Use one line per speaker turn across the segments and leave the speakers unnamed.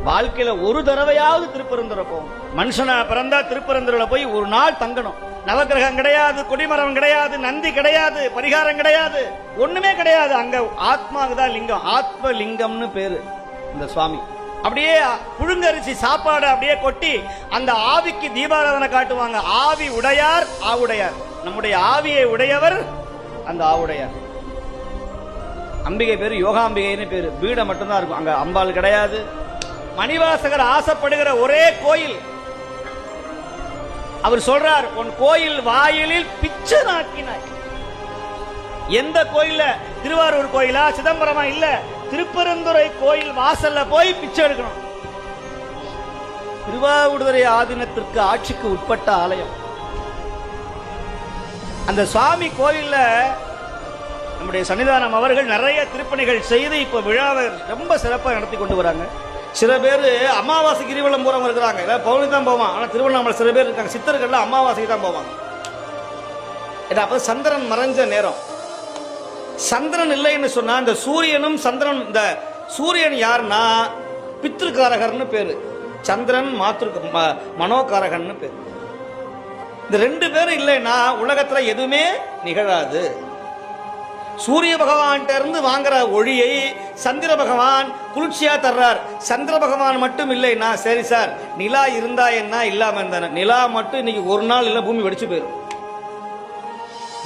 வாழ்க்கையில ஒரு தடவையாவது திருப்பரந்துரை போகும். மனுஷனா பிறந்தா திருப்பரந்துரையில போய் ஒரு நாள் தங்கணும். நவகிரகம் கிடையாது, கொடிமரம் கிடையாது, நந்தி கிடையாது, பரிகாரம் கிடையாது, ஒண்ணுமே கிடையாது. அங்க ஆத்மாவுக்கு தான் லிங்கம், ஆத்ம லிங்கம்னு பேரு இந்த சுவாமி. அப்படியே புழுங்கரிசி சாப்பாடு அப்படியே கொட்டி அந்த ஆவிக்கு தீபாராதனை காட்டுவாங்க. ஆவி உடையார் ஆவுடையார். நம்முடைய ஆவியை உடையவர் அந்த ஆவுடையார். அம்பிகை பேரு யோகாம்பிகைன்னு பேரு. பீடம் மட்டும்தான் இருக்கும், அங்க அம்பாள் கிடையாது. மணிவாசகர் ஆசைப்படுகிற ஒரே கோயில். அவர் சொல்றார், உன் கோயில் வாயிலில் பிச்சை நாக்கினாய். எந்த கோயில்ல? திருவாரூர் கோயிலா, சிதம்பரமா? இல்ல, திருப்பரந்துரை கோயில் வாசல்ல போய் பிச்சை எடுக்கணும். திருவாவூடுதுறை ஆதீனத்திற்கு ஆட்சிக்கு உட்பட்ட ஆலயம். அந்த சுவாமி கோயில்ல நம்முடைய சன்னிதானம் அவர்கள் நிறைய திருப்பணிகள் செய்து இப்ப விழாவை ரொம்ப சிறப்பாக நடத்தி கொண்டு வராங்க. சில பேர் அமாவாசை கிரிவலம் போறவங்க இருக்கிறாங்க, பௌர்ணமி தான் போவான். ஆனா திருவண்ணாமலை சில பேர் இருக்காங்க, சித்தர்கள் அமாவாசைக்கு தான் போவாங்க. அப்ப சந்திரன் மறைஞ்ச நேரம், சந்திரன் இல்லைன்னு சொன்னா இந்த சூரியனும் சந்திரன், இந்த சூரியன் யாருன்னா பித்ருக்காரகர்னு பேரு, சந்திரன் மனோகாரகன்னு பேரு. இந்த ரெண்டு பேரும் இல்லைன்னா உலகத்துல எதுவுமே நிகழாது. சூரிய பகவான் இருந்து வாங்குற ஒளியை சந்திர பகவான் குளிர்ச்சியா தர்றார். சந்திர பகவான் மட்டும் இல்லைன்னா, சரி சார் நிலா இருந்தா என்ன இல்லாம இருந்தானே, நிலா மட்டும் இன்னைக்கு ஒரு நாள் இல்ல பூமி வெடிச்சு போயிடும்.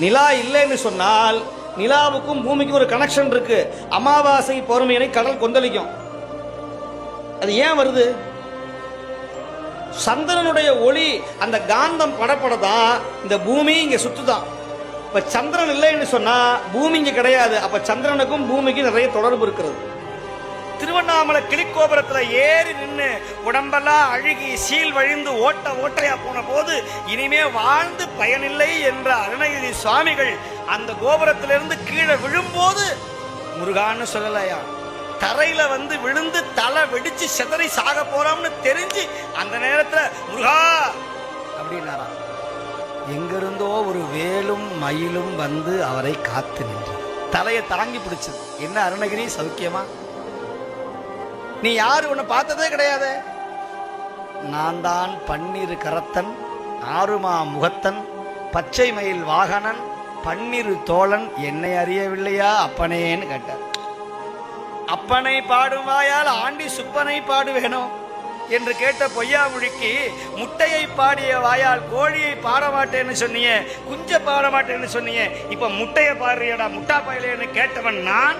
நிலா இல்லைன்னு சொன்னால் நிலாவுக்கும் பூமிக்கும் ஒரு கனெக்ஷன் இருக்கு. அமாவாசை பௌர்ணமியை கடல் கொந்தளிக்கும். அது ஏன் வருது? சந்திரனுடைய ஒளி அந்த காந்தம் படப்படதான் இந்த பூமி இங்க சுத்துதான். இப்ப சந்திரன் இல்லைன்னு சொன்னா பூமி இங்க கிடையாது. அப்ப சந்திரனுக்கும் பூமிக்கும் நிறைய தொடர்பு இருக்கிறது. திருவண்ணாமலை கிளிக்கோபுரத்துல ஏறி நின்று உடம்பெல்லாம் அழுகி சீல் வழிந்து ஓட்டையா போன போது இனிமே வாழ்ந்து பயனில்லை என்ற அருணகிரி சுவாமிகள் அந்த கோபுரத்திலிருந்து கீழே விழும்போது முருகான்னு சொல்லலையா, தரையில வந்து விழுந்து தலை வெடிச்சு செதறி சாக போறோம்னு தெரிஞ்சு அந்த நேரத்துல முருகா அப்படின்னாரா. எங்கிருந்தோ ஒரு வேலும் மயிலும் வந்து அவரை காத்து நின்று தலையை தாங்கி பிடிச்சது. என்ன அருணகிரி சௌக்கியமா? நீ யாரு? உன்னை பார்த்ததே கிடையாது. நான் தான் பன்னிரு கரத்தன், ஆறுமா முகத்தன், பச்சை மயில் வாகனன், பன்னிரு தோழன், என்னை அறியவில்லையா அப்பனேன்னு கேட்டார். அப்பனை பாடும் வாயால் ஆண்டி சுப்பனை பாடுவேனோ என்று கேட்ட பொய்யாமொழிக்கு முட்டையை பாடிய வாயால் கோழியை பாட மாட்டேன்னு சொன்னியே, குஞ்ச பாட மாட்டேன்னு சொன்னியே, இப்ப முட்டையை பாடுறியடா முட்டா பயலேன்னு கேட்டவன் நான்.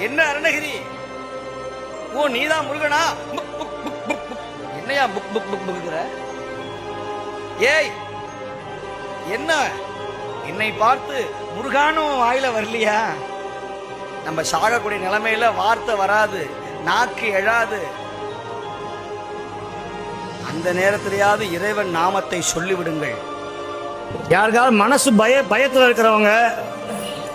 என்ன அருணகிரி, ஓ நீதான் முருகனா? என்னையா புக் புக் புக் புக்குற? ஏய் என்ன, என்னை பார்த்து முருகானும் வாயில வரலையா? நம்ம சாகக்கூடிய நிலைமையில வார்த்தை வராது, நாக்கு எழாது. அந்த நேரத்திலேயாவது இறைவன் நாமத்தை சொல்லிவிடுங்கள். யாருக்காவது மனசு பயத்துல இருக்கிறவங்க,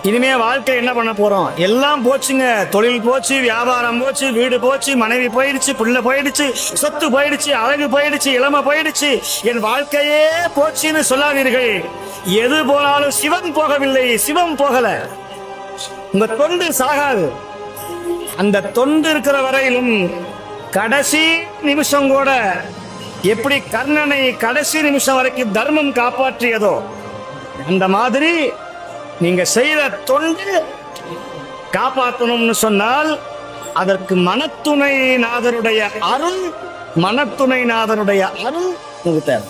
இனிமே வாழ்க்கை என்ன பண்ண போறோம்? எல்லாம் போச்சுங்க. தொழில் போச்சு, வியாபாரம் போச்சு, வீடு போச்சு, மனைவி போயிடுச்சு, பிள்ளை போயிடுச்சு, சொத்து போயிடுச்சு, அழகு போயிடுச்சு, இளமை போயிடுச்சு, என் வாழ்க்கையே போச்சுன்னு சொல்லாதீர்கள். எது போனாலும் சிவன் போகவில்லை, சிவம் போகல. உங்க தொண்டு சாகாது. அந்த தொண்டு இருக்கிற வரையிலும் கடைசி நிமிஷம் கூட எப்படி கர்ணனை கடைசி நிமிஷம் வரைக்கும் தர்மம் காப்பாற்றியதோ அந்த மாதிரி நீங்க செய்த தொண்டு காப்பாற்றணும்னு சொன்னால் அதற்கு மனத்துணை நாதருடைய அருள் உங்களுக்கு தேவை.